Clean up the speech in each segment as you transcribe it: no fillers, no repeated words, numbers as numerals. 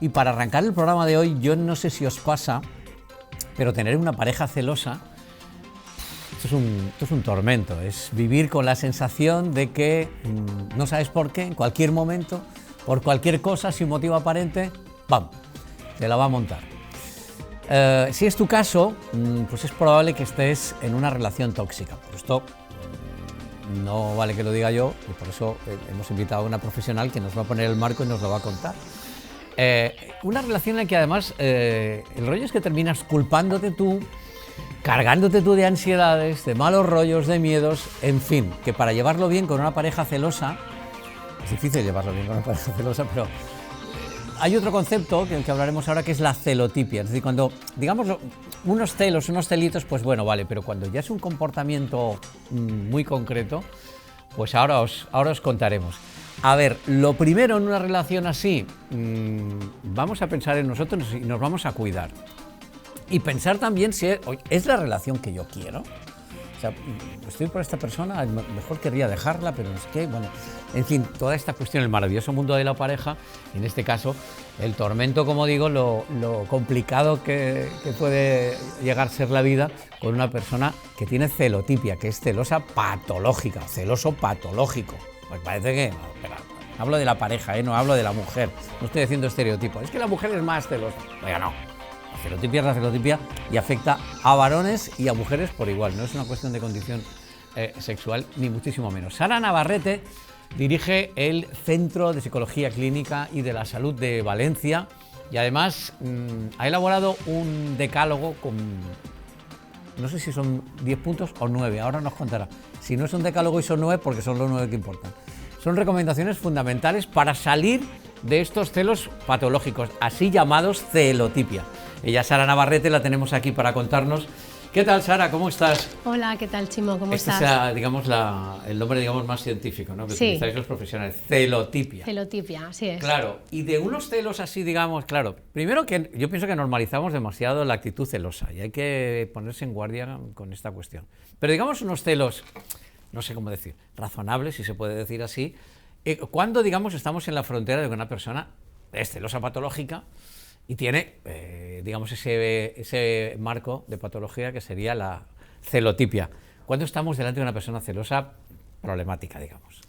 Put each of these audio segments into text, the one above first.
Y para arrancar el programa de hoy, yo no sé si os pasa, pero tener una pareja celosa, esto es un tormento, es vivir con la sensación de que no sabes por qué, en cualquier momento, por cualquier cosa, sin motivo aparente, ¡pam!, te la va a montar. Si es tu caso, pues es probable que estés en una relación tóxica. Pero esto no vale que lo diga yo, y por eso hemos invitado a una profesional que nos va a poner el marco y nos lo va a contar. Una relación en la que además el rollo es que terminas culpándote tú, cargándote tú de ansiedades, de malos rollos, de miedos, en fin, que para llevarlo bien con una pareja celosa, es difícil llevarlo bien con una pareja celosa, pero hay otro concepto que hablaremos ahora, que es la celotipia. Es decir, cuando, digamos, unos celos, unos celitos, pues bueno, vale, pero cuando ya es un comportamiento muy concreto, pues ahora os contaremos. A ver, lo primero en una relación así, vamos a pensar en nosotros y nos vamos a cuidar. Y pensar también si es la relación que yo quiero. O sea, estoy por esta persona, mejor querría dejarla, pero no sé qué. Bueno, en fin, toda esta cuestión, el maravilloso mundo de la pareja, en este caso, el tormento, como digo, lo complicado que puede llegar a ser la vida con una persona que tiene celotipia, que es celosa patológica, celoso patológico. Pues parece que... hablo de la pareja, no hablo de la mujer, no estoy diciendo estereotipo. Es que la mujer es más celosa. Oiga, no. La celotipia es la celotipia y afecta a varones y a mujeres por igual. No es una cuestión de condición sexual, ni muchísimo menos. Sara Navarrete dirige el Centro de Psicología Clínica y de la Salud de Valencia y además ha elaborado un decálogo con, no sé si son 10 puntos o 9, ahora nos contará. Si no es un decálogo y son 9, porque son los 9 que importan. Son recomendaciones fundamentales para salir de estos celos patológicos, así llamados celotipia. Ella, Sara Navarrete, la tenemos aquí para contarnos. ¿Qué tal, Sara? ¿Cómo estás? Hola, ¿qué tal, Chimo? ¿Cómo estás? Este es, digamos, el nombre, digamos, más científico, ¿no? Que utilizáis los profesionales. Celotipia. Celotipia, así es. Claro, y de unos celos así, digamos, claro, primero que yo pienso que normalizamos demasiado la actitud celosa y hay que ponerse en guardia con esta cuestión. Pero digamos unos celos, no sé cómo decir, razonables, si se puede decir así, cuando, digamos, estamos en la frontera de que una persona es celosa patológica y tiene, digamos, ese marco de patología que sería la celotipia. ¿Cuándo estamos delante de una persona celosa problemática, digamos?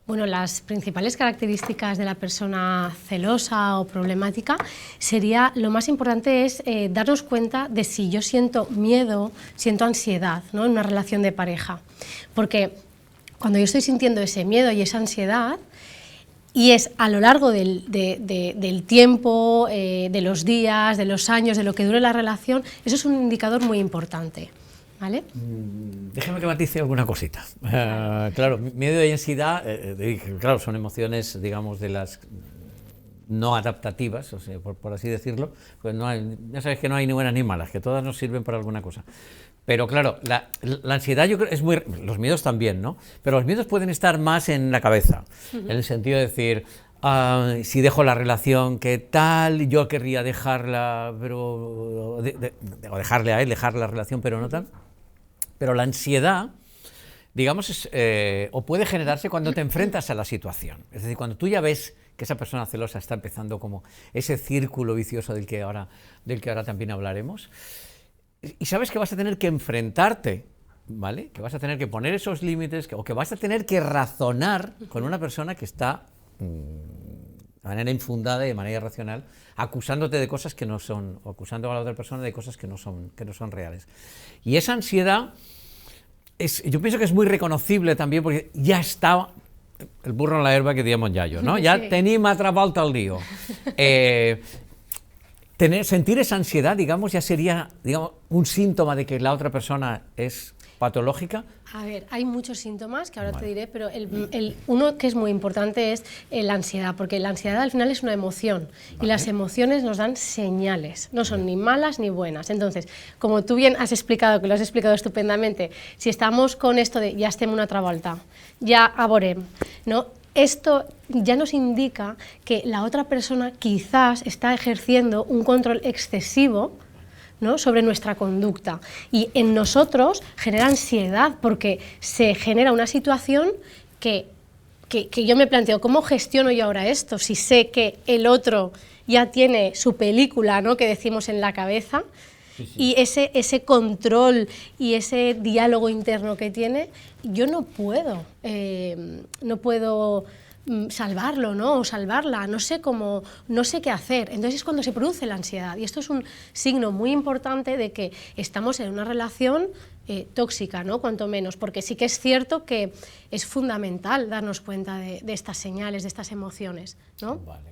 Bueno, las principales características de la persona celosa o problemática sería, lo más importante es darnos cuenta de si yo siento miedo, siento ansiedad, ¿no?, en una relación de pareja. Porque cuando yo estoy sintiendo ese miedo y esa ansiedad, y es a lo largo del tiempo, de los días, de los años, de lo que dure la relación, eso es un indicador muy importante, ¿vale? Déjame que matice alguna cosita. Claro, miedo y ansiedad, claro, son emociones, digamos, de las no adaptativas, o sea, por así decirlo, pues no hay, ya sabes que no hay ni buenas ni malas, que todas nos sirven para alguna cosa. Pero claro, la ansiedad yo creo es muy... Los miedos también, ¿no? Pero los miedos pueden estar más en la cabeza, en el sentido de decir, si dejo la relación, ¿qué tal? Yo querría dejarla, pero... o dejarle a él, dejar la relación, pero no tal. Pero la ansiedad, digamos, o puede generarse cuando te enfrentas a la situación. Es decir, cuando tú ya ves que esa persona celosa está empezando como ese círculo vicioso del que ahora también hablaremos, y sabes que vas a tener que enfrentarte, ¿vale? Que vas a tener que poner esos límites, o que vas a tener que razonar con una persona que está de manera infundada y de manera irracional, acusándote de cosas que no son, o acusando a la otra persona de cosas que no son reales. Y esa ansiedad, yo pienso que es muy reconocible también, porque ya está el burro en la herba que diríamos Yayo, ¿no? Ya tenim atrapat el lío. Sentir esa ansiedad, digamos, ya sería, digamos, un síntoma de que la otra persona es patológica. A ver, hay muchos síntomas que ahora te diré, pero uno que es muy importante es la ansiedad, porque la ansiedad al final es una emoción y las emociones nos dan señales, no son ni malas ni buenas. Entonces, como tú bien has explicado, que lo has explicado estupendamente, si estamos con esto de ya estem una altra volta, ya avorem, ¿no? Esto ya nos indica que la otra persona quizás está ejerciendo un control excesivo, ¿no?, sobre nuestra conducta, y en nosotros genera ansiedad porque se genera una situación que que yo me planteo, ¿cómo gestiono yo ahora esto? Si sé que el otro ya tiene su película, ¿no?, que decimos en la cabeza, y ese control y ese diálogo interno que tiene, yo no puedo salvarlo, ¿no?, o salvarla, no sé qué hacer. Entonces es cuando se produce la ansiedad, y esto es un signo muy importante de que estamos en una relación tóxica, ¿no?, cuanto menos, porque sí que es cierto que es fundamental darnos cuenta de estas señales, de estas emociones, ¿no? Vale.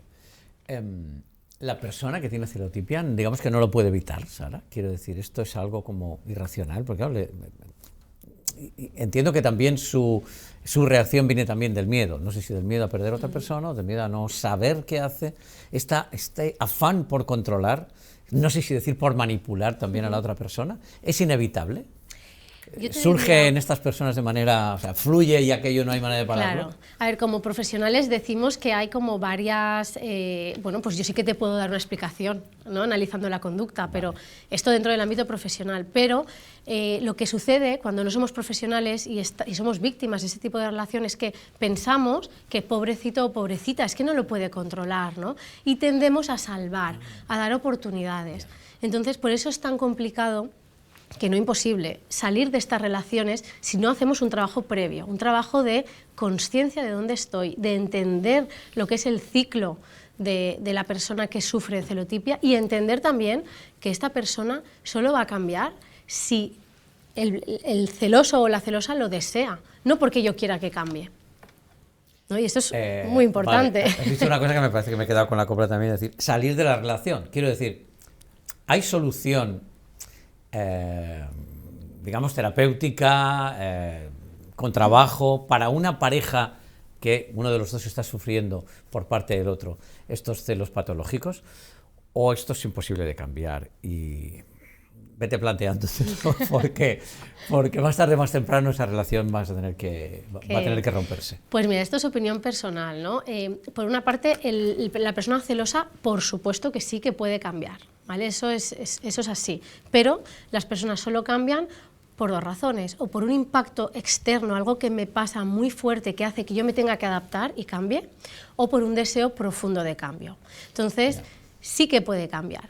La persona que tiene celotipia, digamos que no lo puede evitar, Sara. Quiero decir, esto es algo como irracional, porque claro, entiendo que también su reacción viene también del miedo. No sé si del miedo a perder a otra persona o del miedo a no saber qué hace. Este afán por controlar, no sé si decir por manipular también a la otra persona, ¿es inevitable? ¿Surge en estas personas de manera, o sea, fluye y aquello no hay manera de pararlo? Claro. A ver, como profesionales decimos que hay como varias, bueno, pues yo sí que te puedo dar una explicación, ¿no?, analizando la conducta, pero esto dentro del ámbito profesional. Pero lo que sucede cuando no somos profesionales y somos víctimas de ese tipo de relaciones es que pensamos que pobrecito o pobrecita es que no lo puede controlar, ¿no?, y tendemos a salvar, a dar oportunidades. Entonces, por eso es tan complicado, que no imposible, salir de estas relaciones si no hacemos un trabajo previo, un trabajo de conciencia de dónde estoy, de entender lo que es el ciclo de la persona que sufre de celotipia, y entender también que esta persona solo va a cambiar si el celoso o la celosa lo desea, no porque yo quiera que cambie, ¿no? Y esto es muy importante. Vale. Has dicho una cosa que me parece que me he quedado con la copla también, es decir, salir de la relación. Quiero decir, ¿hay solución digamos terapéutica, con trabajo, para una pareja que uno de los dos está sufriendo por parte del otro estos celos patológicos, o esto es imposible de cambiar? Y vete planteándotelo, porque más tarde o más temprano esa relación va a tener que romperse. Pues mira, esto es opinión personal, ¿no? Por una parte, la persona celosa, por supuesto que sí que puede cambiar, ¿vale? Eso es así, pero las personas solo cambian por dos razones: o por un impacto externo, algo que me pasa muy fuerte que hace que yo me tenga que adaptar y cambie, o por un deseo profundo de cambio. Entonces, sí que puede cambiar,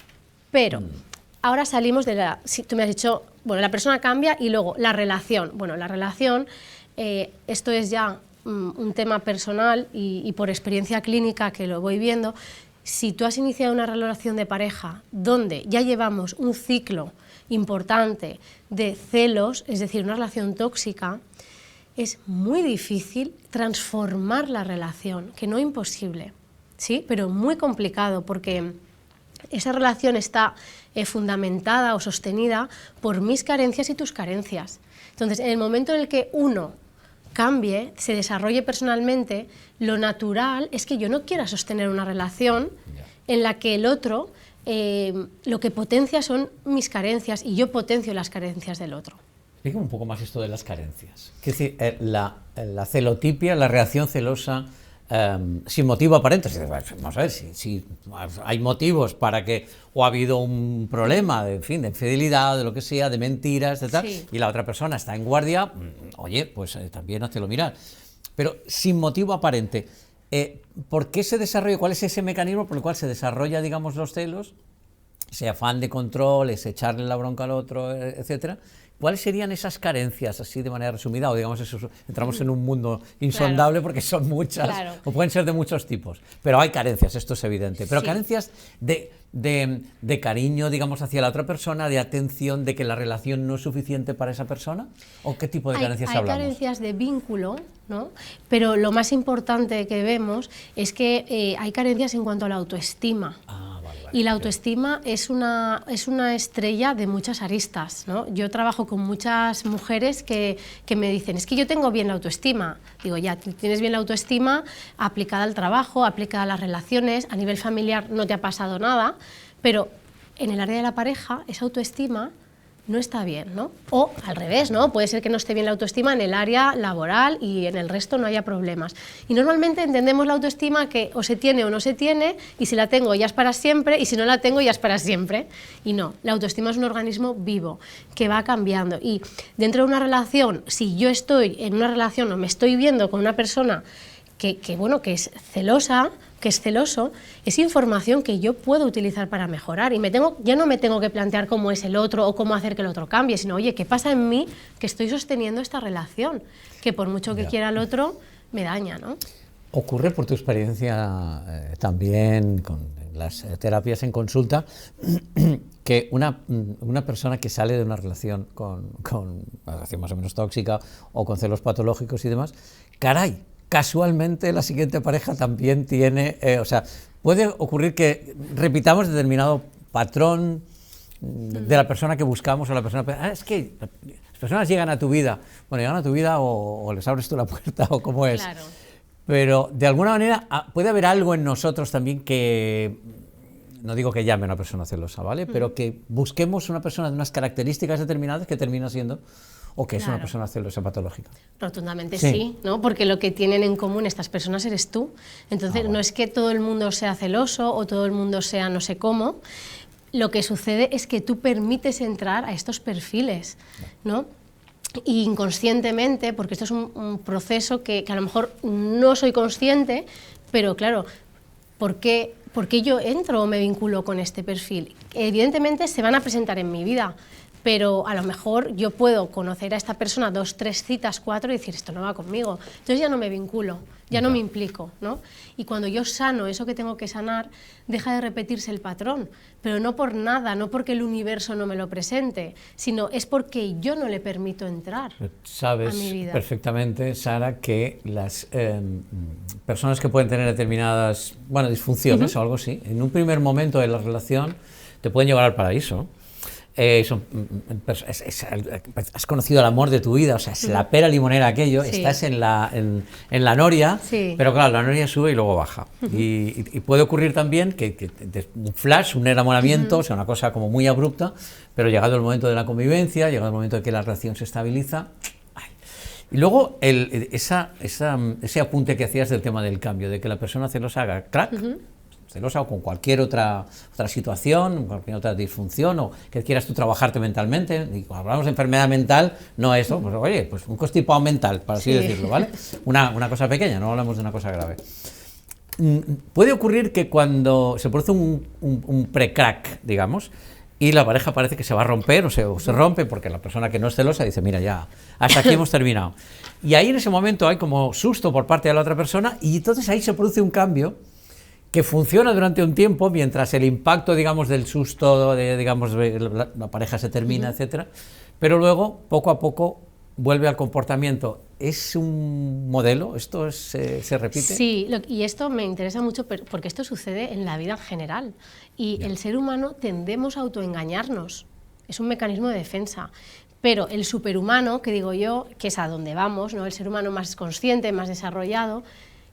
pero ahora salimos de si tú me has dicho, bueno, la persona cambia y luego la relación. Bueno, la relación, esto es ya un tema personal y por experiencia clínica que lo voy viendo. Si tú has iniciado una relación de pareja donde ya llevamos un ciclo importante de celos, es decir, una relación tóxica, es muy difícil transformar la relación, que no imposible, ¿sí?, pero muy complicado, porque esa relación está fundamentada o sostenida por mis carencias y tus carencias. Entonces, en el momento en el que uno cambie, se desarrolle personalmente, lo natural es que yo no quiera sostener una relación en la que el otro lo que potencia son mis carencias y yo potencio las carencias del otro. Explícame un poco más esto de las carencias. Es decir, la celotipia, la reacción celosa, sin motivo aparente. Vamos a ver, si hay motivos para que, o ha habido un problema de infidelidad, de lo que sea, de mentiras, de tal, sí, y la otra persona está en guardia, oye, pues también hazlo mirar. Pero sin motivo aparente, ¿por qué se desarrolla? ¿Cuál es ese mecanismo por el cual se desarrolla, digamos, los celos? Ese afán de control, ese echarle la bronca al otro, etcétera. ¿Cuáles serían esas carencias, así de manera resumida? O digamos, entramos en un mundo insondable, claro, porque son muchas, claro, o pueden ser de muchos tipos. Pero hay carencias, esto es evidente. Pero sí, carencias de cariño, digamos, hacia la otra persona, de atención, de que la relación no es suficiente para esa persona. ¿O qué tipo de carencias hablamos? Hay carencias de vínculo, ¿no? Pero lo más importante que vemos es que hay carencias en cuanto a la autoestima. Y la autoestima es una estrella de muchas aristas, ¿no? Yo trabajo con muchas mujeres que me dicen, es que yo tengo bien la autoestima. Digo, ya, tienes bien la autoestima aplicada al trabajo, aplicada a las relaciones, a nivel familiar no te ha pasado nada, pero en el área de la pareja esa autoestima no está bien, ¿no? O al revés, ¿no? Puede ser que no esté bien la autoestima en el área laboral y en el resto no haya problemas. Y normalmente entendemos la autoestima que o se tiene o no se tiene, y si la tengo ya es para siempre, y si no la tengo ya es para siempre. Y no, la autoestima es un organismo vivo que va cambiando. Y dentro de una relación, si yo estoy en una relación o me estoy viendo con una persona bueno, que es celosa, que es celoso, es información que yo puedo utilizar para mejorar y ya no me tengo que plantear cómo es el otro o cómo hacer que el otro cambie, sino, oye, ¿qué pasa en mí que estoy sosteniendo esta relación? Que por mucho que quiera el otro, me daña, ¿no? ¿Ocurre por tu experiencia también con las terapias en consulta que una persona que sale de una relación con una relación más o menos tóxica o con celos patológicos y demás, caray, casualmente la siguiente pareja también tiene, o sea, puede ocurrir que repitamos determinado patrón de la persona que buscamos o la persona, es que las personas llegan a tu vida, bueno, llegan a tu vida o les abres tú la puerta o cómo es. Claro. Pero de alguna manera puede haber algo en nosotros también que, no digo que llame a una persona celosa, ¿vale? Pero que busquemos una persona de unas características determinadas que termina siendo, o que es una persona celosa patológica. Rotundamente sí, ¿no? Porque lo que tienen en común estas personas eres tú. Entonces no es que todo el mundo sea celoso o todo el mundo sea no sé cómo. Lo que sucede es que tú permites entrar a estos perfiles, ¿no? Y inconscientemente, porque esto es un proceso que a lo mejor no soy consciente, pero claro, ¿por qué yo entro o me vinculo con este perfil? Evidentemente se van a presentar en mi vida, pero a lo mejor yo puedo conocer a esta persona 2, 3 citas, 4 y decir, esto no va conmigo. Entonces ya no me vinculo, ya no me implico, ¿no? Y cuando yo sano eso que tengo que sanar, deja de repetirse el patrón, pero no por nada, no porque el universo no me lo presente, sino es porque yo no le permito entrar a mi vida. Sabes perfectamente, Sara, que las personas que pueden tener determinadas, bueno, disfunciones o algo así, en un primer momento de la relación te pueden llevar al paraíso. Has conocido el amor de tu vida, o sea, es la pera limonera aquello, estás en la noria, pero claro, la noria sube y luego baja. Y puede ocurrir también que un flash, un enamoramiento, o sea, una cosa como muy abrupta, pero llegado el momento de la convivencia, llegado el momento de que la relación se estabiliza. Y luego ese apunte que hacías del tema del cambio, de que la persona celosa haga crack, celosa o con cualquier otra situación, cualquier otra disfunción, o que quieras tú trabajarte mentalmente. Y cuando hablamos de enfermedad mental, no eso, pues oye, pues un constipado mental, para así decirlo, ¿vale? Una cosa pequeña, no hablamos de una cosa grave. Puede ocurrir que cuando se produce un pre-crack, digamos, y la pareja parece que se va a romper o se rompe porque la persona que no es celosa dice, mira, ya, hasta aquí hemos terminado. Y ahí en ese momento hay como susto por parte de la otra persona y entonces ahí se produce un cambio que funciona durante un tiempo mientras el impacto, digamos, del susto, digamos, la pareja se termina, etcétera, pero luego, poco a poco, vuelve al comportamiento. ¿Es un modelo? ¿Esto se repite? Sí, y esto me interesa mucho porque esto sucede en la vida en general y el ser humano tendemos a autoengañarnos, es un mecanismo de defensa. Pero el superhumano, que digo yo, que es a donde vamos, ¿no? El ser humano más consciente, más desarrollado,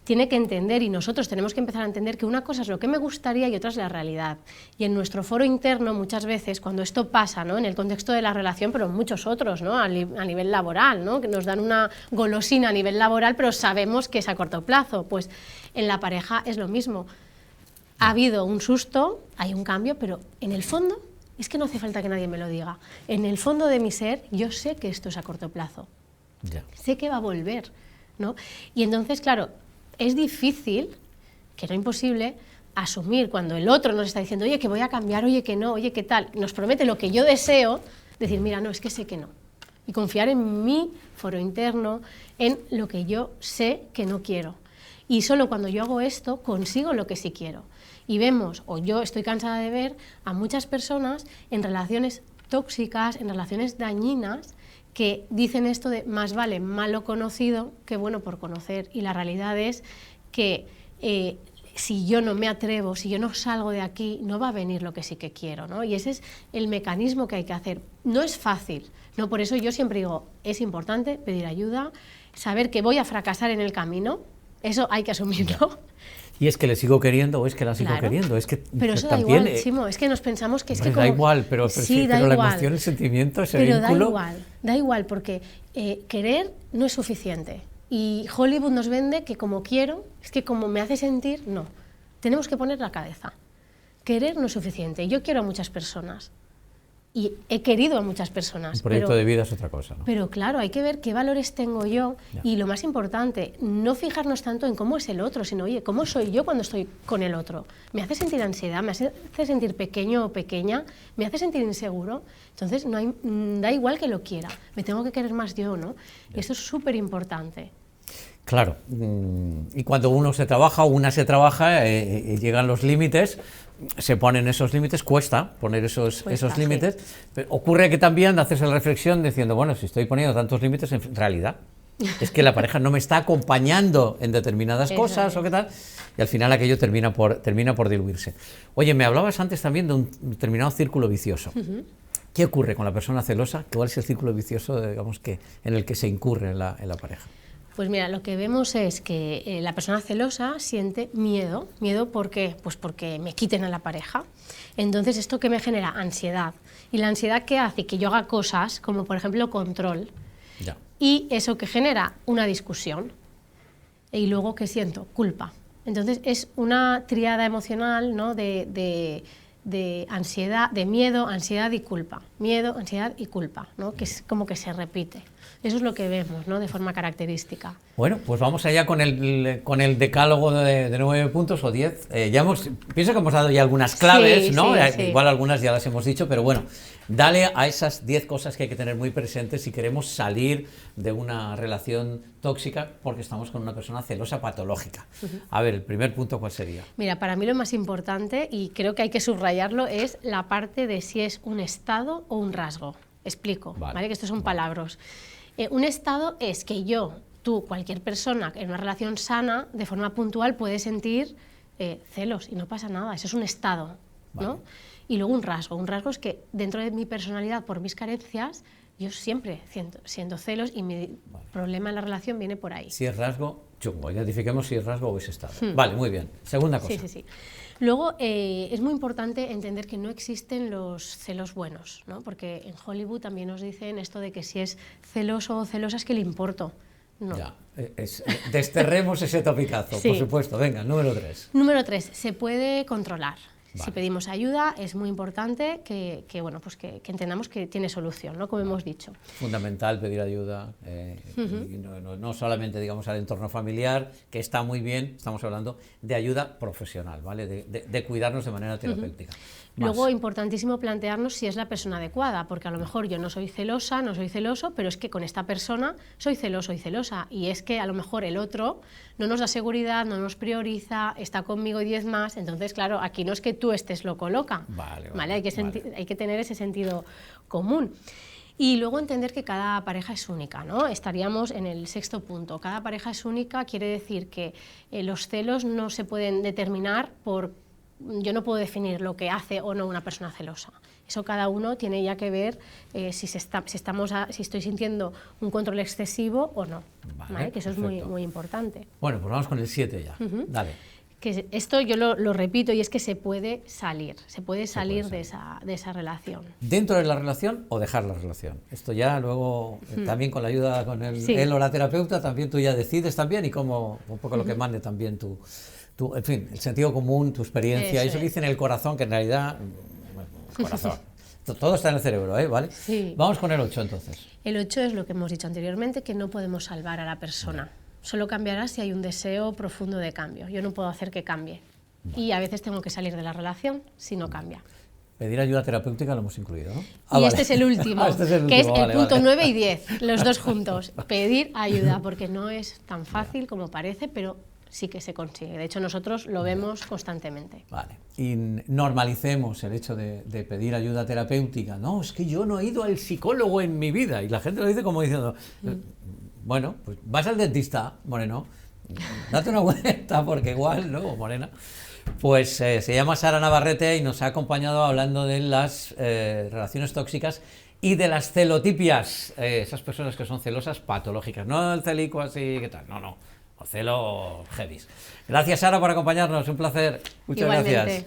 tiene que entender, y nosotros tenemos que empezar a entender que una cosa es lo que me gustaría y otra es la realidad. Y en nuestro foro interno, muchas veces, cuando esto pasa, ¿no? En el contexto de la relación, pero en muchos otros, ¿no? A nivel laboral, ¿no? Que nos dan una golosina a nivel laboral, pero sabemos que es a corto plazo. Pues en la pareja es lo mismo. Ha habido un susto, hay un cambio, pero en el fondo, es que no hace falta que nadie me lo diga. En el fondo de mi ser, yo sé que esto es a corto plazo. Sé que va a volver, ¿no? Y entonces, claro, es difícil, que no imposible, asumir cuando el otro nos está diciendo, oye, que voy a cambiar, oye, que no, oye, que tal, nos promete lo que yo deseo, decir, mira, no, es que sé que no. Y confiar en mi foro interno, en lo que yo sé que no quiero. Y solo cuando yo hago esto, consigo lo que sí quiero. Y vemos, o yo estoy cansada de ver, a muchas personas en relaciones tóxicas, en relaciones dañinas, que dicen esto de más vale malo conocido que bueno por conocer. Y la realidad es que si yo no me atrevo, si yo no salgo de aquí, no va a venir lo que sí que quiero, ¿no? Y ese es el mecanismo que hay que hacer. No es fácil, ¿no? Por eso yo siempre digo, es importante pedir ayuda, saber que voy a fracasar en el camino, eso hay que asumirlo. ¿Y es que le sigo queriendo o es que la sigo queriendo? Es que pero eso también, da igual, Simo, es que nos pensamos que es que como... Da igual, pero la igual. emoción, el sentimiento, ese pero vínculo... da igual, porque querer no es suficiente. Y Hollywood nos vende que como quiero, es que como me hace sentir, no. Tenemos que poner la cabeza. Querer no es suficiente. Yo quiero a muchas personas y he querido a muchas personas. Un proyecto de vida es otra cosa, ¿no? Pero claro, hay que ver qué valores tengo yo y lo más importante, no fijarnos tanto en cómo es el otro, sino, oye, ¿cómo soy yo cuando estoy con el otro? ¿Me hace sentir ansiedad? ¿Me hace sentir pequeño o pequeña? ¿Me hace sentir inseguro? Entonces, da igual que lo quiera, me tengo que querer más yo, ¿no? Y esto es súper importante. Claro, y cuando uno se trabaja o una se trabaja, llegan los límites, se ponen esos límites, cuesta poner esos límites, pero ocurre que también haces la reflexión diciendo, bueno, si estoy poniendo tantos límites, en realidad es que la pareja no me está acompañando en determinadas cosas o qué tal, y al final aquello termina por diluirse. Oye, me hablabas antes también de un determinado círculo vicioso. ¿Qué ocurre con la persona celosa? ¿Cuál es el círculo vicioso, digamos, en el que se incurre en la pareja? Pues mira, lo que vemos es que la persona celosa siente miedo. ¿Miedo por qué? Pues porque me quiten a la pareja. Entonces, ¿esto qué me genera? Ansiedad. ¿Y la ansiedad qué hace? Que yo haga cosas como, por ejemplo, control. Ya. Y eso que genera una discusión. Y luego, ¿qué siento? Culpa. Entonces, es una tríada emocional, ¿no? de ansiedad, de miedo, ansiedad y culpa. Miedo, ansiedad y culpa, ¿no? Que es como que se repite. Eso es lo que vemos, ¿no? De forma característica. Bueno, pues vamos allá con el decálogo de 9 puntos o 10. Pienso que hemos dado ya algunas claves, ¿no? Sí. Igual algunas ya las hemos dicho, pero bueno, dale a esas 10 cosas que hay que tener muy presentes si queremos salir de una relación tóxica porque estamos con una persona celosa patológica. A ver, el primer punto, ¿cuál sería? Mira, para mí lo más importante, y creo que hay que subrayarlo, es la parte de si es un estado o un rasgo. Explico, ¿vale? Que estos son palabras. Un estado es que tú, cualquier persona en una relación sana, de forma puntual puede sentir celos y no pasa nada, eso es un estado, ¿no? Vale. Y luego un rasgo es que dentro de mi personalidad, por mis carencias, yo siempre siento celos y mi problema en la relación viene por ahí. Si es rasgo, chungo, identifiquemos si es rasgo o es estado. Vale, muy bien. Segunda cosa. Sí. Luego, es muy importante entender que no existen los celos buenos, ¿no? Porque en Hollywood también nos dicen esto de que si es celoso o celosa es que le importo. No. Ya, desterremos ese topicazo, por supuesto. Venga, número 3. Número 3, se puede controlar. Vale. Si pedimos ayuda, es muy importante que entendamos que tiene solución, ¿no? Como hemos dicho. Fundamental pedir ayuda, y no solamente, digamos, al entorno familiar, que está muy bien, estamos hablando de ayuda profesional, ¿vale? De cuidarnos de manera terapéutica. Luego, importantísimo plantearnos si es la persona adecuada, porque a lo mejor yo no soy celosa, no soy celoso, pero es que con esta persona soy celoso y celosa, y es que a lo mejor el otro no nos da seguridad, no nos prioriza, está conmigo y 10 más, entonces, claro, aquí no es que tú estés loco loca, ¿vale? Hay que tener ese sentido común. Y luego entender que cada pareja es única, ¿no? Estaríamos en el 6º punto. Cada pareja es única, quiere decir que los celos no se pueden determinar yo no puedo definir lo que hace o no una persona celosa. Eso cada uno tiene ya que ver si estoy sintiendo un control excesivo o no. ¿Vale? Que eso es muy importante. Bueno, pues vamos con el 7 ya. Dale. Que esto yo lo repito, y es que se puede salir de esa relación. ¿Dentro de la relación o dejar la relación? Esto ya luego, también con la ayuda con él o la terapeuta, también tú ya decides también, y como un poco lo que mande también tu, en fin, el sentido común, tu experiencia, eso que dice en el corazón, que en realidad, bueno, el corazón, todo está en el cerebro, ¿vale? Sí. Vamos con el 8 entonces. El 8 es lo que hemos dicho anteriormente, que no podemos salvar a la persona. Solo cambiará si hay un deseo profundo de cambio. Yo no puedo hacer que cambie. Y a veces tengo que salir de la relación si no cambia. Pedir ayuda terapéutica lo hemos incluido, ¿no? Y este es el último, que es el punto 9 y 10, los dos juntos. Pedir ayuda, porque no es tan fácil como parece, pero sí que se consigue. De hecho, nosotros lo vemos constantemente. Vale. Y normalicemos el hecho de pedir ayuda terapéutica. No, es que yo no he ido al psicólogo en mi vida. Y la gente lo dice como diciendo, bueno, pues vas al dentista, Moreno, date una vuelta, porque igual, ¿no? Morena. Pues se llama Sara Navarrete y nos ha acompañado hablando de las relaciones tóxicas y de las celotipias, esas personas que son celosas patológicas, no el celico así, ¿qué tal? No, o celo heavies. Gracias, Sara, por acompañarnos, un placer. Muchas gracias.